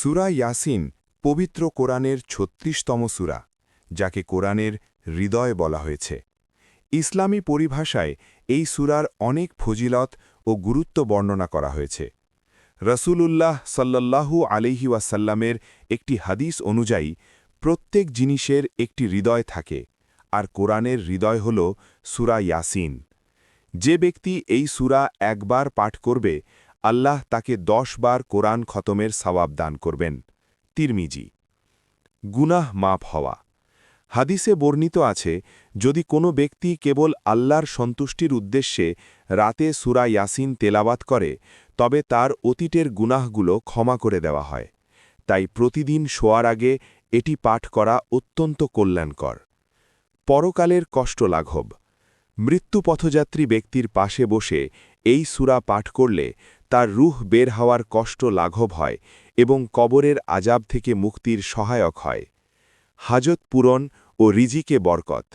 সূরা ইয়াসিন পবিত্র কোরআনের ৩৬তম সূরা, যাকে কোরআনের হৃদয় বলা হয়েছে। ইসলামী পরিভাষায় এই সূরার অনেক ফজিলত ও গুরুত্ব বর্ণনা করা হয়েছে। রসূলুল্লাহ সাল্লাল্লাহু আলাইহি ওয়াসাল্লামের একটি হাদিস অনুযায়ী প্রত্যেক জিনিসের একটি হৃদয় থাকে, আর কোরআনের হৃদয় হল সূরা ইয়াসিন। যে ব্যক্তি এই সূরা একবার পাঠ করবে, আল্লাহ তাকে ১০ বার কোরআন খতমের সওয়াব দান করবেন। তিরমিজি। গুনাহ মাফ হওয়া। হাদিসে বর্ণিত আছে, যদি কোনো ব্যক্তি কেবল আল্লাহর সন্তুষ্টির উদ্দেশ্যে রাতে সূরা ইয়াসিন তেলাওয়াত করে, তবে তার অতীতের গুনাহগুলো ক্ষমা করে দেওয়া হয়। তাই প্রতিদিন শোয়ার আগে এটি পাঠ করা অত্যন্ত কল্যাণকর। পরকালের কষ্ট লাঘব। মৃত্যুপথযাত্রী ব্যক্তির পাশে বসে এই সূরা পাঠ করলে তার রূহ বের হওয়ার কষ্ট লাঘব হয় এবং কবরের আযাব থেকে মুক্তির সহায়ক হয়। হাজত পূরণ ও রিজিকে বরকত।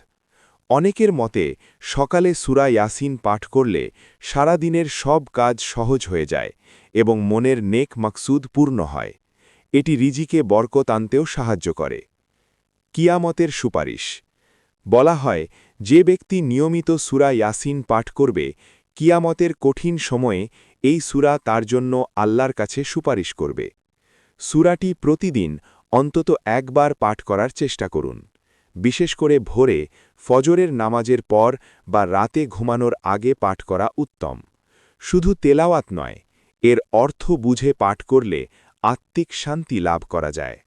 অনেকের মতে সকালে সূরা ইয়াসিন পাঠ করলে সারা দিনের সব কাজ সহজ হয়ে যায় এবং মনের নেক মাকসুদ পূর্ণ হয়। এটি রিজিকে বরকত আনতেও সাহায্য করে। কিয়ামতের সুপারিশ। বলা হয়, যে ব্যক্তি নিয়মিত সূরা ইয়াসিন পাঠ করবে, কিয়ামতের কঠিন সময়ে এই সূরা তার জন্য আল্লাহর কাছে সুপারিশ করবে। সূরাটি প্রতিদিন অন্তত একবার পাঠ করার চেষ্টা করুন। বিশেষ করে ভোরে, ফজরের নামাজের পর বা রাতে ঘুমানোর আগে পাঠ করা উত্তম। শুধু তেলাওয়াত নয়, এর অর্থ বুঝে পাঠ করলে আত্মিক শান্তি লাভ করা যায়।